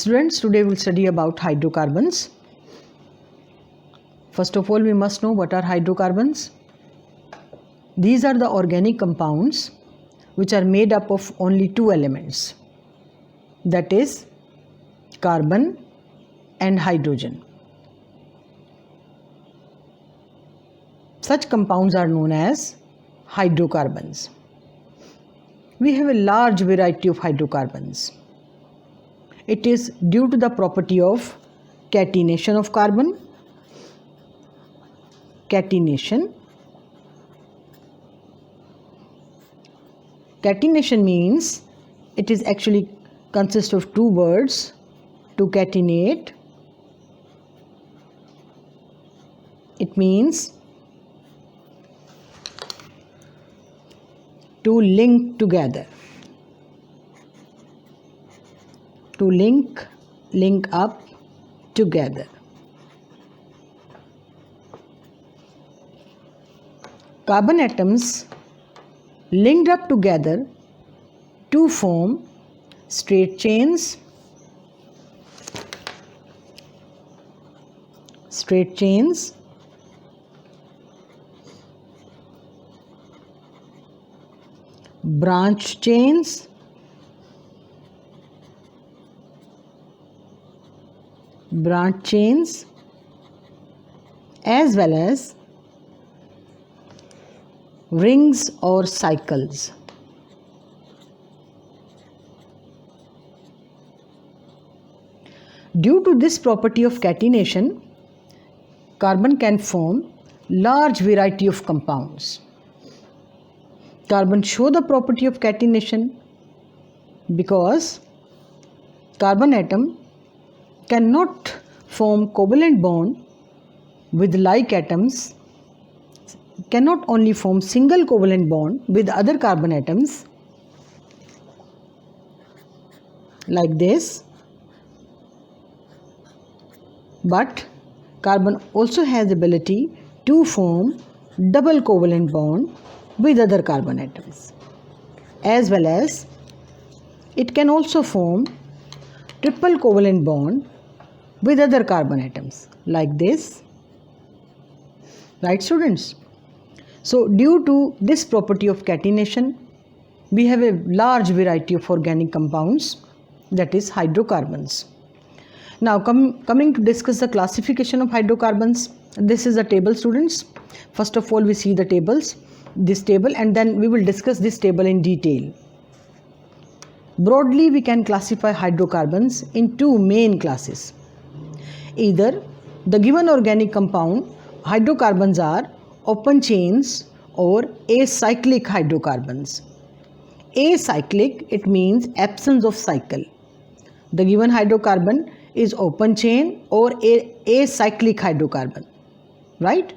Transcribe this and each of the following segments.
Students, today we'll study about hydrocarbons. First of all, we must know what are hydrocarbons. These are the organic compounds which are made up of only two elements, that is carbon and hydrogen. Such compounds are known as hydrocarbons. We have a large variety of hydrocarbons. It is due to the property of catenation of carbon. Catenation means it is actually consists of two words, to catenate. It means to link together, to link up together. Carbon atoms linked up together to form straight chains, branch chains, as well as rings or cycles. Due to this property of catenation, carbon can form large variety of compounds. Carbon show the property of catenation because carbon atom cannot form covalent bond with like atoms, cannot only form single covalent bond with other carbon atoms like this, but carbon also has ability to form double covalent bond with other carbon atoms, as well as it can also form triple covalent bond with other carbon atoms like this. Right, students? So due to this property of catenation, we have a large variety of organic compounds, that is hydrocarbons. Now coming to discuss the classification of hydrocarbons. This is a table, students. First of all, we see the tables, this table, and then we will discuss this table in detail. Broadly, we can classify hydrocarbons in two main classes. Either the given organic compound hydrocarbons are open chains or acyclic hydrocarbons. Acyclic, it means absence of cycle. The given hydrocarbon is open chain or acyclic hydrocarbon, right?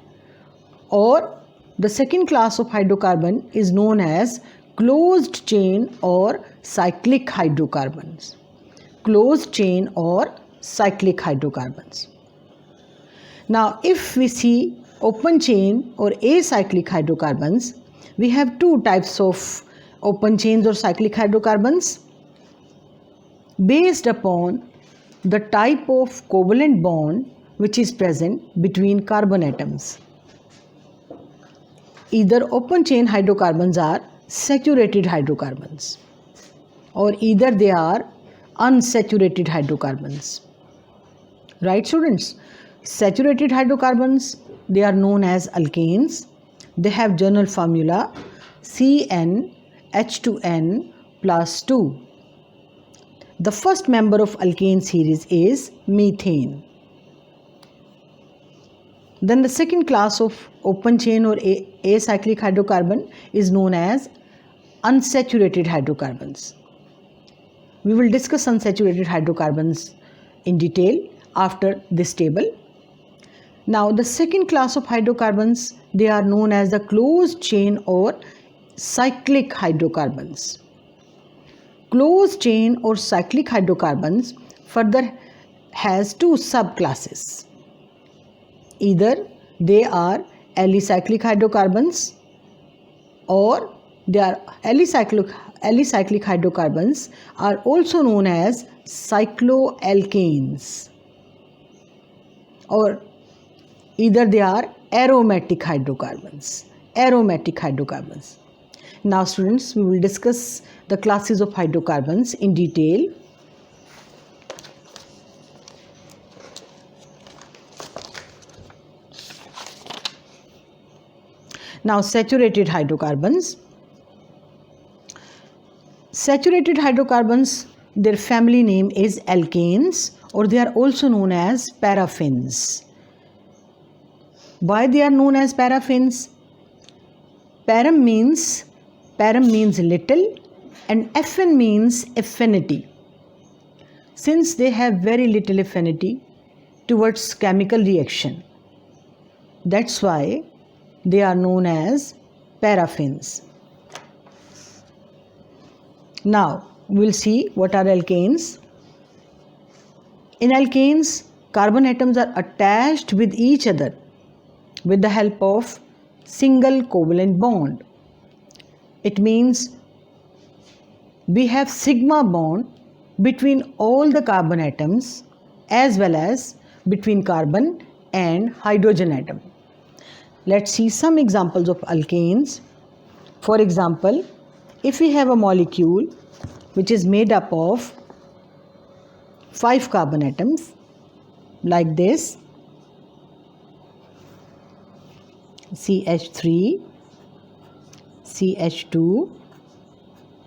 Or the second class of hydrocarbon is known as closed chain or cyclic hydrocarbons. Closed chain or cyclic hydrocarbons. Now, if we see open chain or acyclic hydrocarbons, we have two types of open chains or cyclic hydrocarbons based upon the type of covalent bond which is present between carbon atoms. Either open chain hydrocarbons are saturated hydrocarbons, or either they are unsaturated hydrocarbons. Right, students? Saturated hydrocarbons, they are known as alkanes. They have general formula CnH2n plus 2. The first member of alkane series is methane. Then the second class of open chain or acyclic hydrocarbon is known as unsaturated hydrocarbons. We will discuss unsaturated hydrocarbons in detail after this table. Now, the second class of hydrocarbons, they are known as the closed chain or cyclic hydrocarbons. Closed chain or cyclic hydrocarbons further has two subclasses. Either they are alicyclic hydrocarbons or They are alicyclic hydrocarbons are also known as cycloalkanes, or either they are aromatic hydrocarbons. Now students, we will discuss the classes of hydrocarbons in detail. Now, saturated hydrocarbons. Saturated hydrocarbons, their family name is alkanes, or they are also known as paraffins. Why they are known as paraffins? Param means little and FN means affinity. Since they have very little affinity towards chemical reaction, that's why they are known as paraffins. Now, we'll see what are alkanes. In alkanes, carbon atoms are attached with each other with the help of single covalent bond. It means we have sigma bond between all the carbon atoms as well as between carbon and hydrogen atom. Let's see some examples of alkanes. For example, if we have a molecule which is made up of 5 carbon atoms like this, CH3, CH2,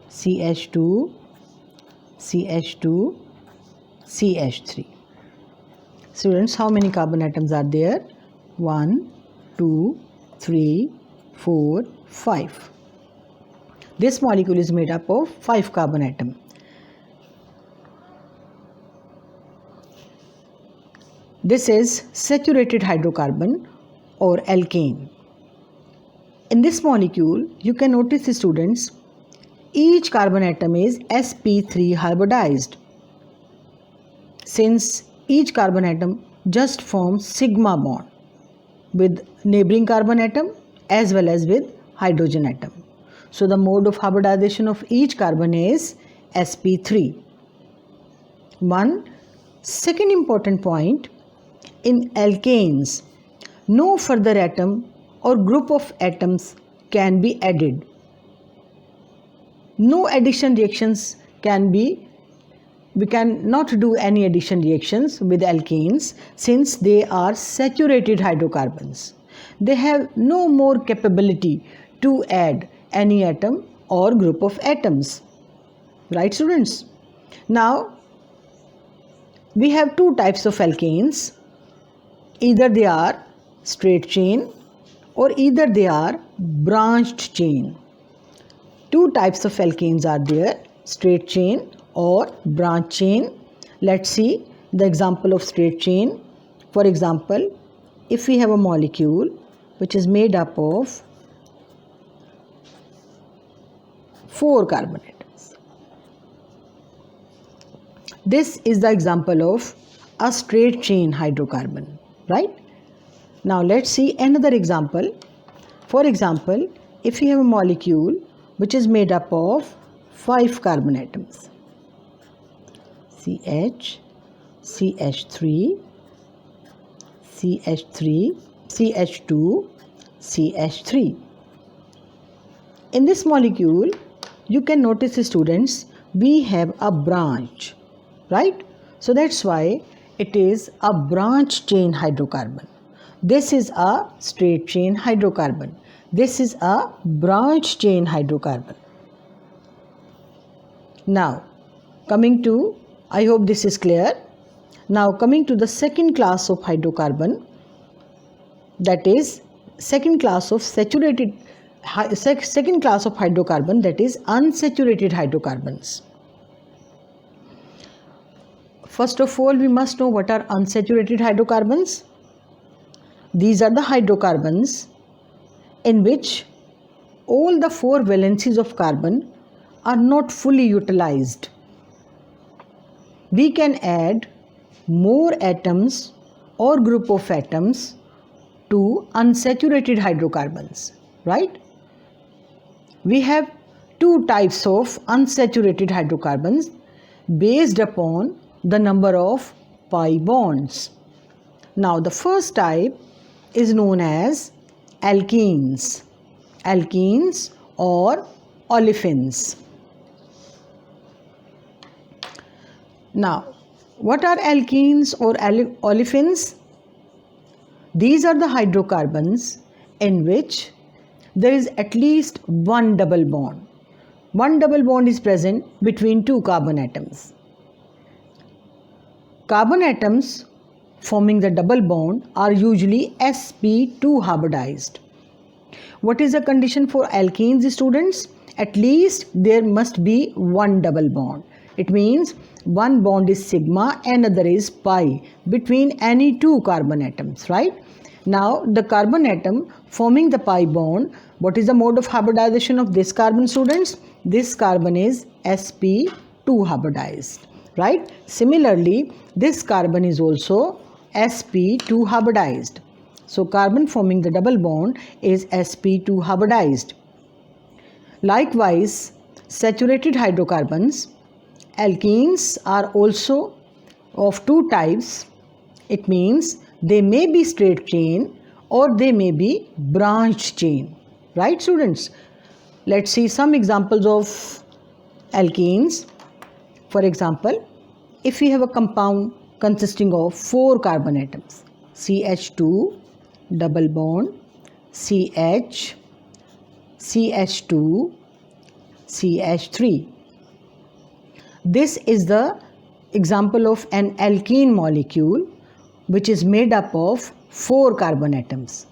CH2, CH2, CH3. Students, how many carbon atoms are there? 1, 2, 3, 4, 5. This molecule is made up of 5 carbon atoms. This is saturated hydrocarbon or alkane. In this molecule, you can notice, students, each carbon atom is sp3 hybridized. Since each carbon atom just forms sigma bond with neighboring carbon atom as well as with hydrogen atom. So the mode of hybridization of each carbon is sp3. One second important point, in alkanes, no further atom or group of atoms can be added. No addition reactions can be, we cannot do any addition reactions with alkanes since they are saturated hydrocarbons. They have no more capability to add any atom or group of atoms. Right, students? Now, we have two types of alkanes. Either they are straight chain or either they are branched chain. Two types of alkanes are there, straight chain or branch chain. Let's see the example of straight chain. For example, if we have a molecule which is made up of 4 carbon atoms. This is the example of a straight chain hydrocarbon, right? Now let's see another example. For example, if we have a molecule which is made up of 5 carbon atoms, CH, CH3, CH3, CH2, CH3. In this molecule, you can notice, students, we have a branch, right? So that's why it is a branch chain hydrocarbon. This is a straight chain hydrocarbon. This is a branch chain hydrocarbon. Now, coming to, I hope this is clear. Now, coming to the second class of hydrocarbon, that is second class of hydrocarbon, that is unsaturated hydrocarbons. First of all, we must know what are unsaturated hydrocarbons. These are the hydrocarbons in which all the 4 valencies of carbon are not fully utilized. We can add more atoms or group of atoms to unsaturated hydrocarbons, right? we have two types of unsaturated hydrocarbons based upon the number of pi bonds. Now the first type is known as alkenes, alkenes or olefins. Now, what are alkenes or olefins? These are the hydrocarbons in which there is at least one double bond. One double bond is present between two carbon atoms. Carbon atoms forming the double bond are usually sp2 hybridized. What is the condition for alkenes, students? At least there must be one double bond. It means one bond is sigma and other is pi between any two carbon atoms, right? Now the carbon atom forming the pi bond, what is the mode of hybridization of this carbon, students? This carbon is sp2 hybridized, right? Similarly, this carbon is also sp2 hybridized. So carbon forming the double bond is sp2 hybridized. Likewise, saturated hydrocarbons, alkenes are also of two types. It means they may be straight chain or they may be branched chain. Right, students? Let's see some examples of alkenes. For example, if we have a compound consisting of 4 carbon atoms, CH2, double bond, CH, CH2, CH3. This is the example of an alkene molecule which is made up of 4 carbon atoms.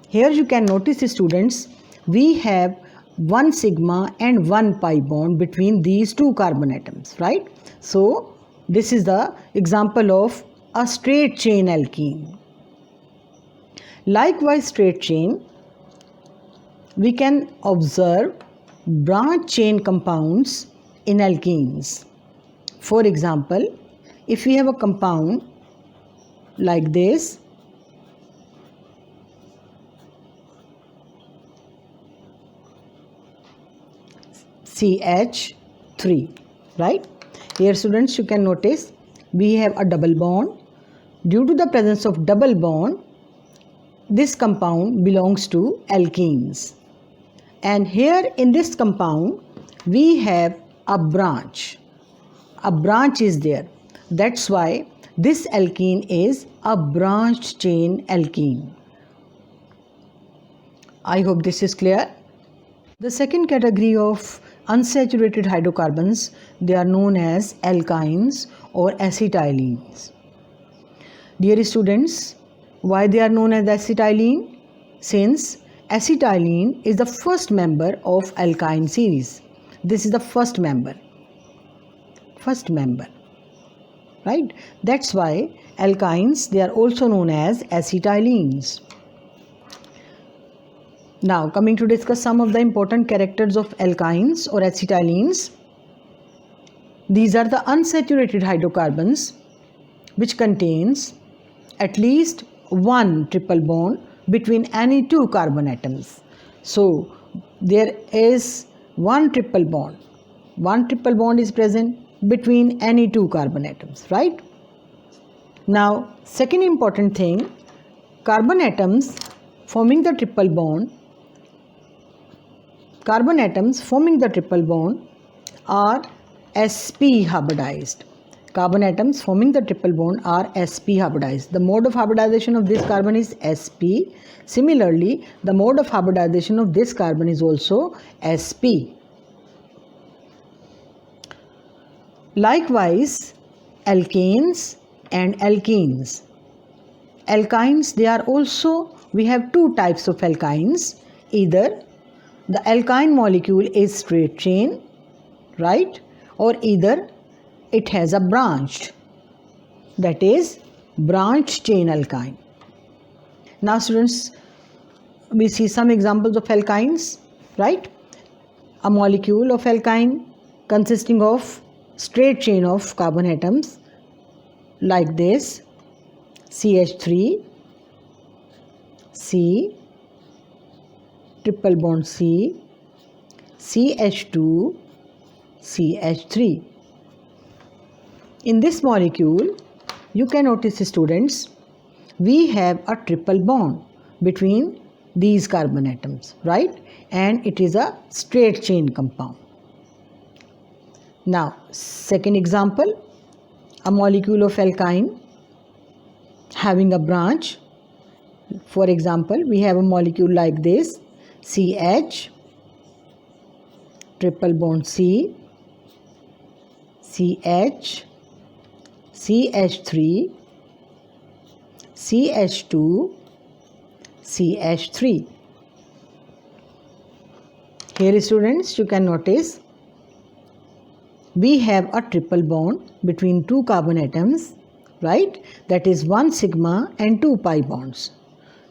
Here you can notice, students, we have one sigma and one pi bond between these two carbon atoms, right? So this is the example of a straight chain alkene. Likewise, straight chain, we can observe branch chain compounds in alkenes. For example, if we have a compound like this, CH3, right? Here, students, you can notice we have a double bond. Due to the presence of double bond, this compound belongs to alkenes. And here in this compound, we have a branch. A branch is there. That's why this alkene is a branched chain alkene. I hope this is clear. The second category of unsaturated hydrocarbons, they are known as alkynes or acetylenes. Dear students, why they are known as acetylene? Since acetylene is the first member of alkyne series. This is the first member, right? That's why alkynes, they are also known as acetylenes. Now coming to discuss some of the important characters of alkynes or acetylenes. These are the unsaturated hydrocarbons which contains at least one triple bond between any two carbon atoms. So there is one triple bond. One triple bond is present between any two carbon atoms, right? Now, second important thing, carbon atoms forming the triple bond are sp hybridized. Carbon atoms forming the triple bond are sp hybridized. The mode of hybridization of this carbon is sp. Similarly, the mode of hybridization of this carbon is also sp. Likewise, alkanes and alkenes. Alkynes, they are also, we have two types of alkynes. Either the alkyne molecule is straight chain, right? Or either it has a branch, that is branch chain alkyne. Now students, we see some examples of alkynes, right? A molecule of alkyne consisting of straight chain of carbon atoms like this, CH3, C, triple bond C, CH2, CH3. In this molecule, you can notice, students, we have a triple bond between these carbon atoms, right? And it is a straight chain compound. Now, second example, a molecule of alkyne having a branch. For example, we have a molecule like this, CH, triple bond C, CH, CH3, CH2, CH3. Here, students, you can notice we have a triple bond between two carbon atoms, right? That is 1 sigma and 2 pi bonds.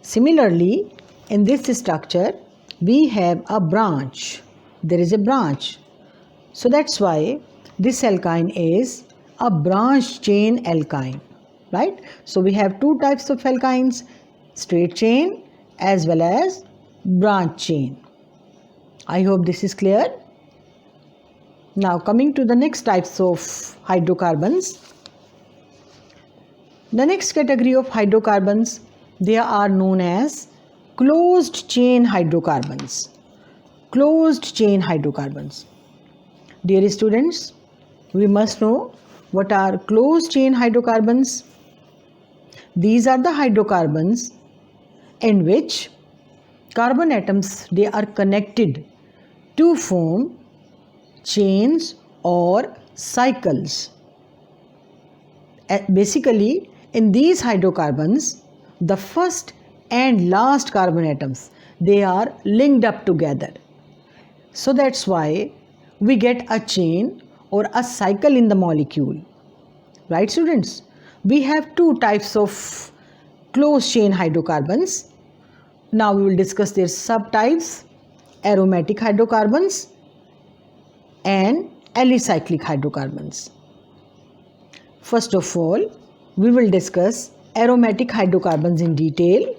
Similarly, in this structure, we have a branch. There is a branch. So that's why this alkyne is a branch chain alkyne, right? So we have two types of alkynes, straight chain as well as branch chain. I hope this is clear. Now coming to the next types of hydrocarbons. The next category of hydrocarbons, they are known as closed chain hydrocarbons. Closed chain hydrocarbons. Dear students, we must know what are closed chain hydrocarbons. These are the hydrocarbons in which carbon atoms, they are connected to form chains or cycles. Basically, in these hydrocarbons, the first and last carbon atoms, they are linked up together. So that's why we get a chain or a cycle in the molecule. Right, students? We have two types of closed chain hydrocarbons. Now we will discuss their subtypes: aromatic hydrocarbons and alicyclic hydrocarbons. First of all, we will discuss aromatic hydrocarbons in detail.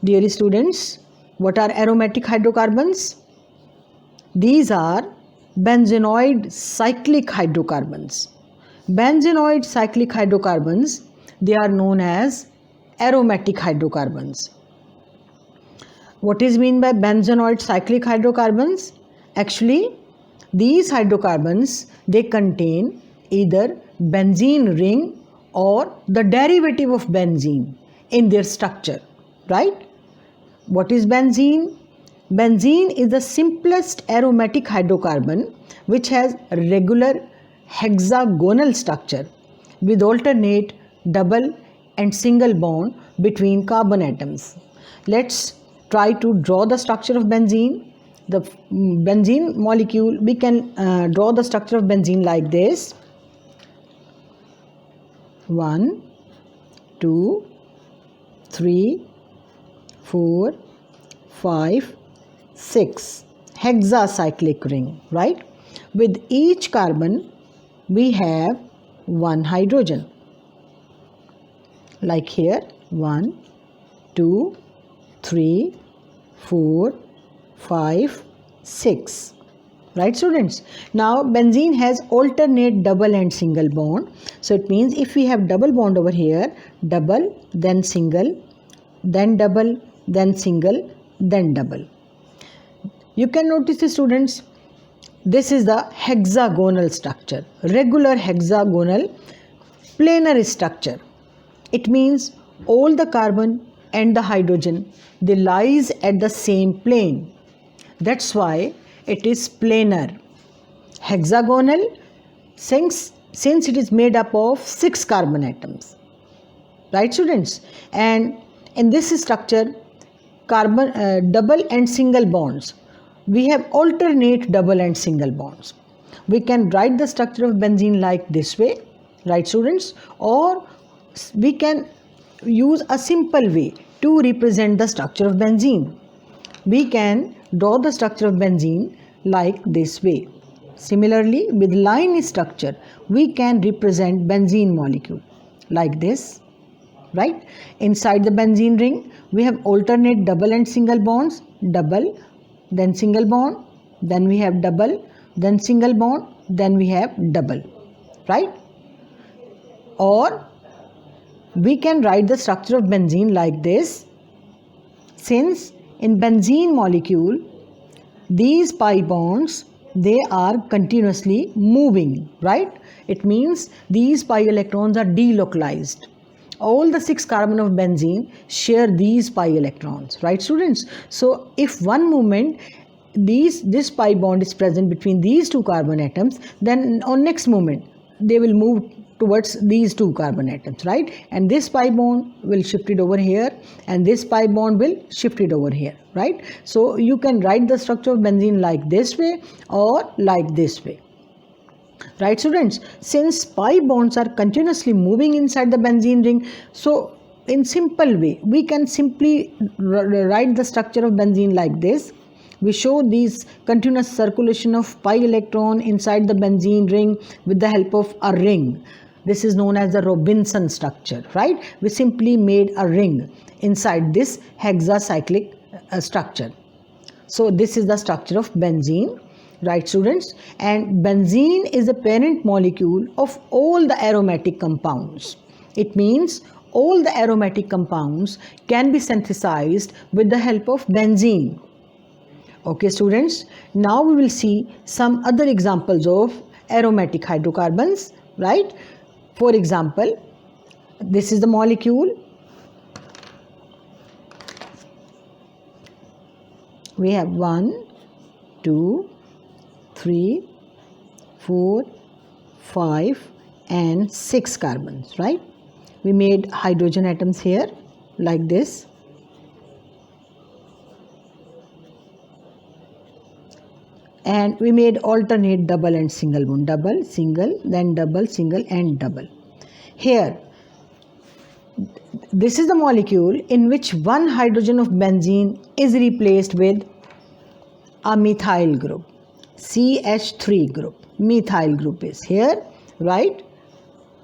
Dear students, what are aromatic hydrocarbons? These are benzenoid cyclic hydrocarbons. Benzenoid cyclic hydrocarbons, they are known as aromatic hydrocarbons. What is meant by benzenoid cyclic hydrocarbons? Actually, these hydrocarbons, they contain either benzene ring or the derivative of benzene in their structure, right? What is benzene? Benzene is the simplest aromatic hydrocarbon which has regular hexagonal structure with alternate double and single bond between carbon atoms. Let's try to draw the structure of benzene. The benzene molecule, we can draw the structure of benzene like this. 1, 2, 3, 4, 5, 6 hexacyclic ring, right? With each carbon we have one hydrogen. Like here, 1, 2, 3, 4, 5, 6. Right, students? Now, benzene has alternate double and single bond. So, it means if we have double bond over here, double, then single, then double, then single, then double. You can notice, the students, this is the hexagonal structure, regular hexagonal planar structure. It means all the carbon and the hydrogen, they lies at the same plane. That's why it is planar. Hexagonal since it is made up of 6 carbon atoms. Right, students? And in this structure, carbon double and single bonds. We have alternate double and single bonds. We can write the structure of benzene like this way, right, students? Or we can use a simple way to represent the structure of benzene. We can draw the structure of benzene like this way. Similarly, with line structure, we can represent benzene molecule like this, right? Inside the benzene ring, we have alternate double and single bonds, double, then single bond, then we have double, then single bond, then we have double, right? Or we can write the structure of benzene like this. Since in benzene molecule, these pi bonds, they are continuously moving, right? It means these pi electrons are delocalized. All the 6 carbon of benzene share these pi electrons, right students? So if one moment this pi bond is present between these 2 carbon atoms, then on next moment they will move towards these 2 carbon atoms, right? And this pi bond will shift it over here, and this pi bond will shift it over here, right? So you can write the structure of benzene like this way or like this way, right students? Since pi bonds are continuously moving inside the benzene ring, so in simple way we can simply write the structure of benzene like this. We show these continuous circulation of pi electron inside the benzene ring with the help of a ring. This is known as the Robinson structure, right? We simply made a ring inside this hexacyclic structure. So this is the structure of benzene, right students? And benzene is the parent molecule of all the aromatic compounds. It means all the aromatic compounds can be synthesized with the help of benzene. Okay students, now we will see some other examples of aromatic hydrocarbons, right? For example, this is the molecule. We have 1, 2, 3, 4, 5 and 6 carbons, right? We made hydrogen atoms here like this. And we made alternate double and single bond, double, single, then double, single and double. Here, this is the molecule in which one hydrogen of benzene is replaced with a methyl group, CH3 group. Methyl group is here, right?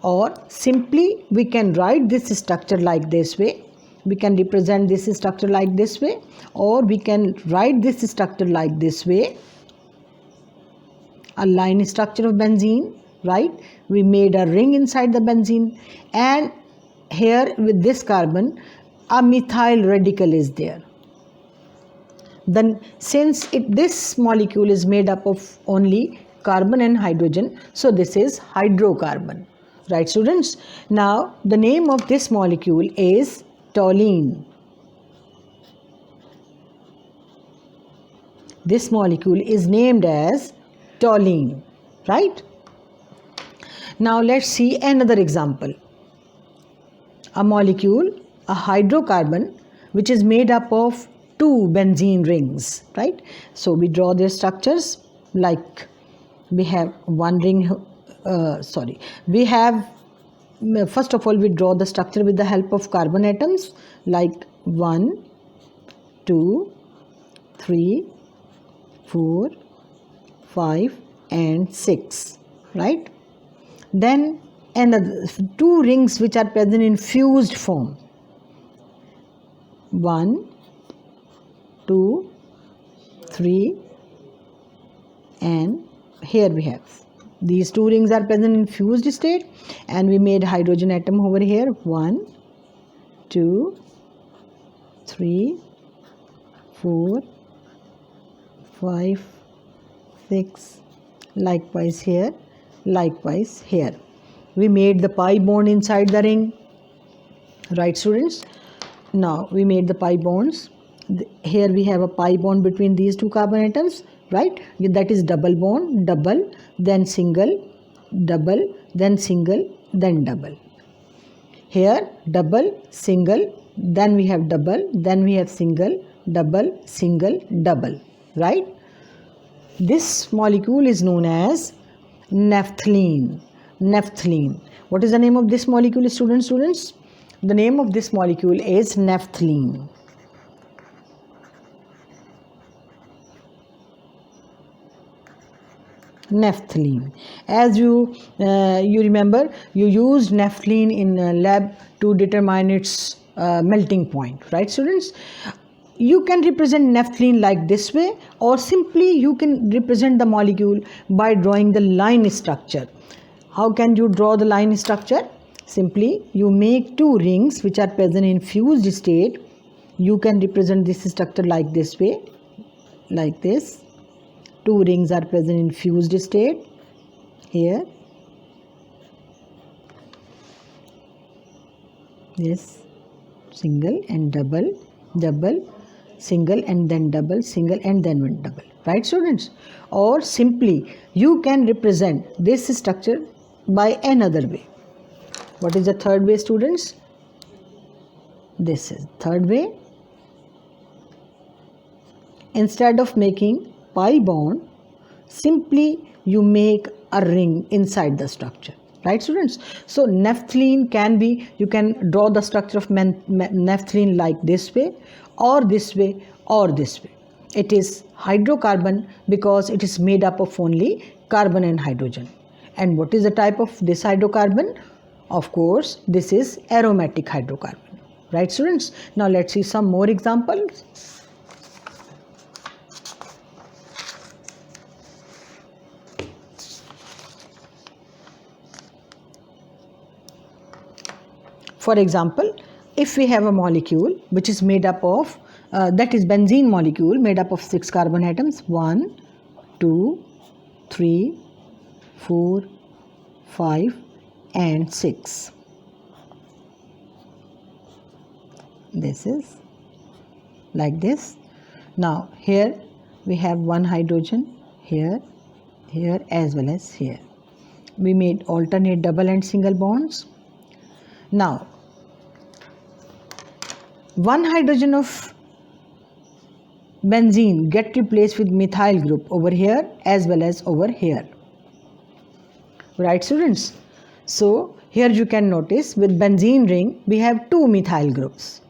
Or simply we can write this structure like this way. We can represent this structure like this way, or we can write this structure like this way. A line structure of benzene, right? We made a ring inside the benzene, and here with this carbon a methyl radical is there. Then since this molecule is made up of only carbon and hydrogen, so this is hydrocarbon, right students? Now the name of this molecule is toluene. This molecule is named as toluene, right? Now let's see another example. A molecule, a hydrocarbon, which is made up of 2 benzene rings, right? So we draw their structures like we have one ring, we have, first of all we draw the structure with the help of carbon atoms like 1, 2, 3, 4, 5 and 6, right? Then another 2 rings which are present in fused form, 1, 2, 3 and here we have these 2 rings are present in fused state, and we made hydrogen atom over here, 1, 2, 3, 4, 5, 6, likewise here, likewise here. We made the pi bond inside the ring, right students? Now we made the pi bonds. Here we have a pi bond between these 2 carbon atoms, right? That is double bond, double, then single, double, then single, then double. Here double, single, then we have double, then we have single, double, single, double, right? This molecule is known as naphthalene. Naphthalene. What is the name of this molecule, students? The name of this molecule is naphthalene. Naphthalene. As you remember, you used naphthalene in lab to determine its melting point, right students? you can represent naphthalene like this way, or simply you can represent the molecule by drawing the line structure. How can you draw the line structure? Simply you make two rings which are present in fused state. You can represent this structure like this way, like this. Two rings are present in fused state here. Yes, single and double, double, single and then double, single and then one double. Right, students? Or simply you can represent this structure by another way. What is the third way, students? This is third way. Instead of making pi bond, simply you make a ring inside the structure. Right, students? So naphthalene can be, you can draw the structure of naphthalene like this way, or this way, or this way. It is hydrocarbon because it is made up of only carbon and hydrogen. And what is the type of this hydrocarbon? Of course, this is aromatic hydrocarbon. Right, students? Now let's see some more examples. For example, if we have a molecule which is made up of, that is benzene molecule made up of 6 carbon atoms, 1, 2, 3, 4, 5 and 6. This is like this. Now here we have one hydrogen here, here as well as here. We made alternate double and single bonds. Now one hydrogen of benzene get replaced with methyl group over here as well as over here. Right, students? So here you can notice with benzene ring we have two methyl groups.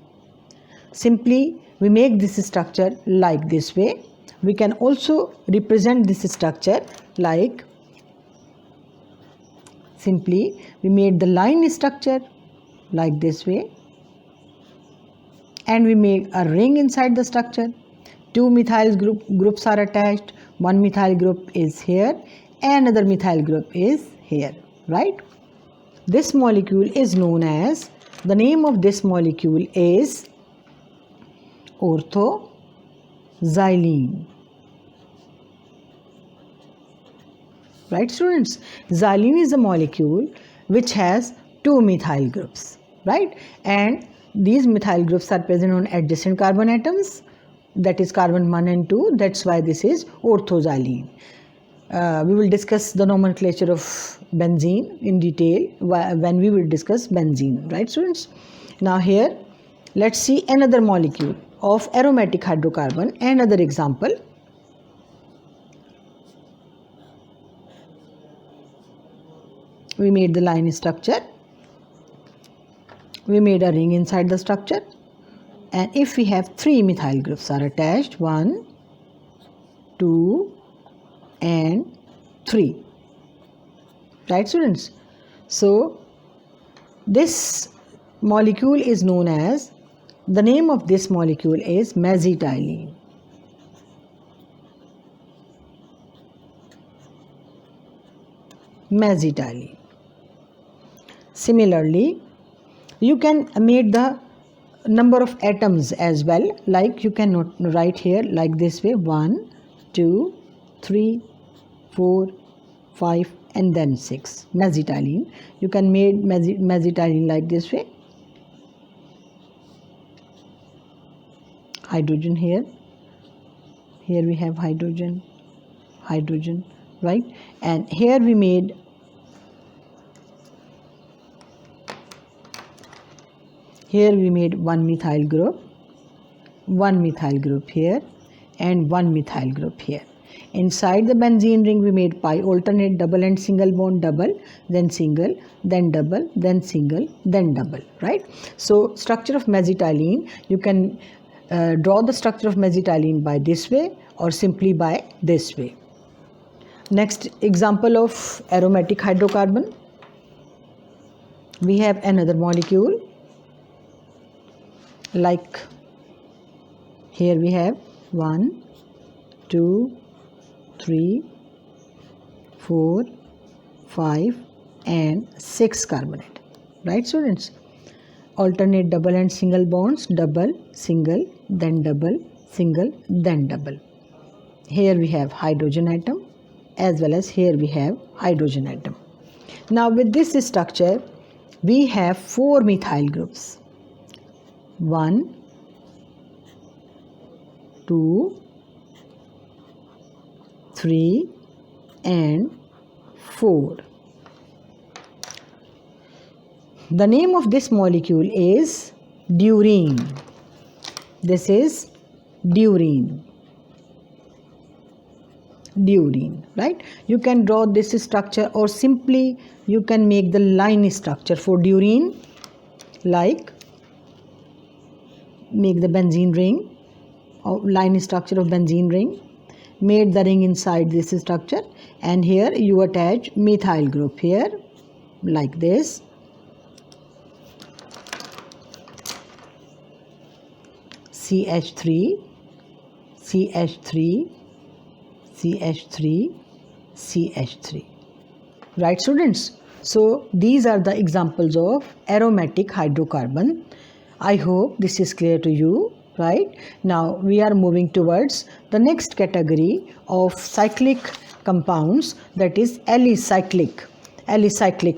Simply we make this structure like this way. We can also represent this structure like, simply we made the line structure like this way, and we make a ring inside the structure. Two methyl groups are attached. One methyl group is here, another methyl group is here. Right? This molecule is known as, the name of this molecule is orthoxylene. Right, students? Xylene is a molecule which has two methyl groups. Right? And these methyl groups are present on adjacent carbon atoms, that is carbon 1 and 2. That's why this is orthoxylene. We will discuss the nomenclature of benzene in detail when we will discuss benzene. Right, students? Now here let's see another molecule of aromatic hydrocarbon, another example. We made the line structure. We made a ring inside the structure, and if we have three methyl groups are attached, 1, 2 and 3. Right, students? So this molecule is known as, the name of this molecule is mesitylene. Mesitylene. Similarly, you can make the number of atoms as well, like you can write here like this way, 1, 2, 3, 4, 5 and then 6. Mesitylene. You can make mesitylene like this way. Hydrogen here. Here we have hydrogen, hydrogen, right? And here we made one methyl group here and one methyl group here. Inside the benzene ring we made pi alternate double and single bond, double, then single, then double, then single, then double. Right? So structure of mesitylene, you can draw the structure of mesitylene by this way or simply by this way. Next example of aromatic hydrocarbon. We have another molecule like Here we have 1, 2, 3, 4, 5 and 6 carbon atom. Right students? Alternate double and single bonds, double, single, then double, single, then double. Here we have hydrogen atom as well as here we have hydrogen atom. Now with this structure, we have 4 methyl groups. 1, 2, 3 and 4. The name of this molecule is diurine. This is diurine. Diurine, right? You can draw this structure or simply you can make the line structure for diurine, like make the benzene ring or line structure of benzene ring, made the ring inside this structure, and here you attach methyl group here like this. CH3, CH3, CH3, CH3. Right students? So these are the examples of aromatic hydrocarbon. I hope this is clear to you, right? Now we are moving towards the next category of cyclic compounds, that is alicyclic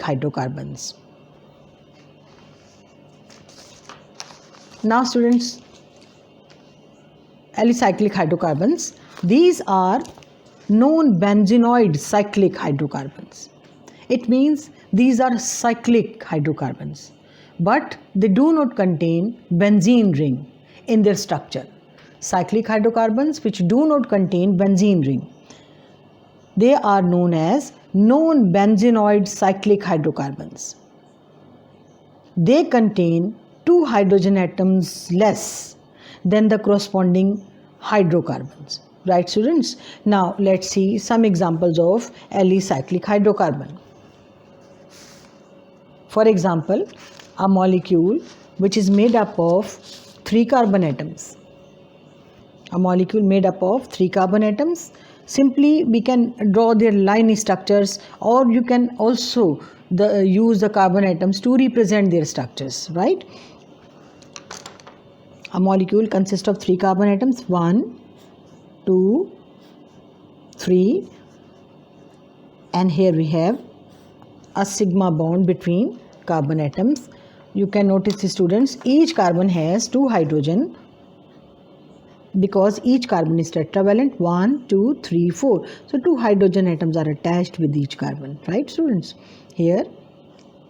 hydrocarbons. Now students, alicyclic hydrocarbons, these are non-benzenoid cyclic hydrocarbons. It means these are cyclic hydrocarbons, but they do not contain benzene ring in their structure. Cyclic hydrocarbons which do not contain benzene ring, they are known as non-benzenoid cyclic hydrocarbons. They contain 2 hydrogen atoms less than the corresponding hydrocarbons. Right students? Now let's see some examples of alicyclic hydrocarbon. For example, a molecule which is made up of 3 carbon atoms. A molecule made up of 3 carbon atoms. Simply we can draw their line structures, or you can also use the carbon atoms to represent their structures, right? A molecule consists of 3 carbon atoms, 1, 2, 3, and here we have a sigma bond between carbon atoms. You can notice, students, each carbon has 2 hydrogen because each carbon is tetravalent, 1, 2, 3, 4. So 2 hydrogen atoms are attached with each carbon, right students? Here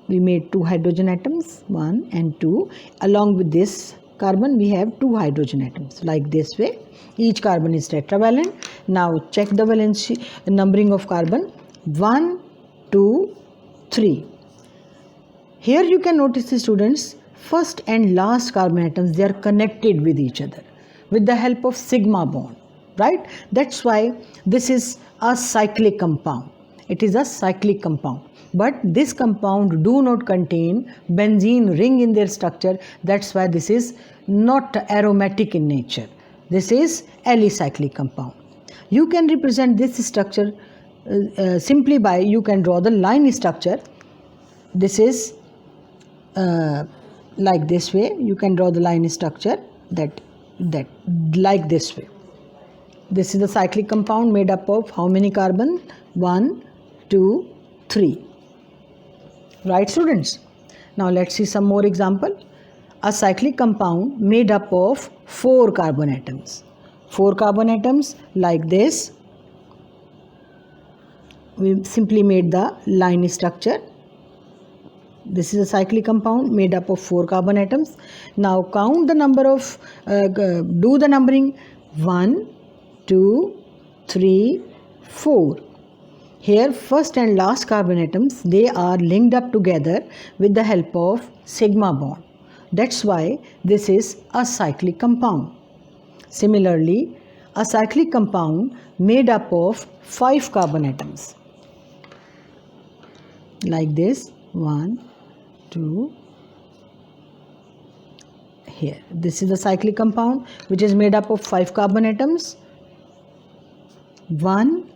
we made 2 hydrogen atoms, 1 and 2. Along with this carbon we have 2 hydrogen atoms like this way. Each carbon is tetravalent. Now check the valency numbering of carbon, 1, 2, 3. Here you can notice, the students, first and last carbon atoms, they are connected with each other with the help of sigma bond, right? That's why this is a cyclic compound. It is a cyclic compound. But this compound do not contain benzene ring in their structure. That's why this is not aromatic in nature. This is alicyclic compound. You can represent this structure simply by, you can draw the line structure. This is like this way. You can draw the line structure that like this way. This is the cyclic compound made up of how many carbon? 1, 2, 3. Right students? Now let's see some more example. A cyclic compound made up of 4 carbon atoms. 4 carbon atoms like this. We simply made the line structure. This is a cyclic compound made up of 4 carbon atoms. Now count the number of, do the numbering, 1, 2, 3, 4. Here first and last carbon atoms, they are linked up together with the help of sigma bond. That's why this is a cyclic compound. Similarly, a cyclic compound made up of 5 carbon atoms. Like this, 1, 2. here. This is the cyclic compound which is made up of 5 carbon atoms. 1,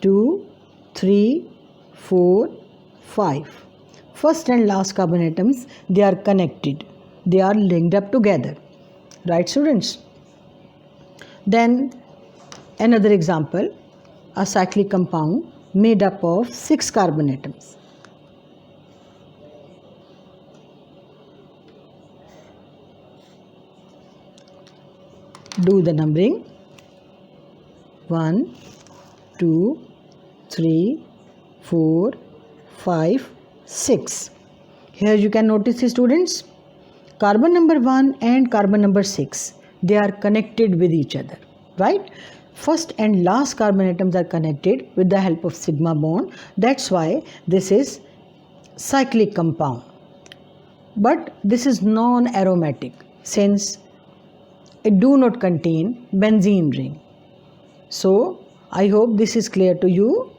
2, 3, 4, 5. First and last carbon atoms, they are connected. They are linked up together. Right, students? Then another example, a cyclic compound made up of 6 carbon atoms. Do the numbering. 1, 2, 3, 4, 5, 6. Here you can notice, students, carbon number 1 and carbon number 6, they are connected with each other, right? First and last carbon atoms are connected with the help of sigma bond. That's why this is cyclic compound. But this is non-aromatic since it do not contain benzene ring. So I hope this is clear to you.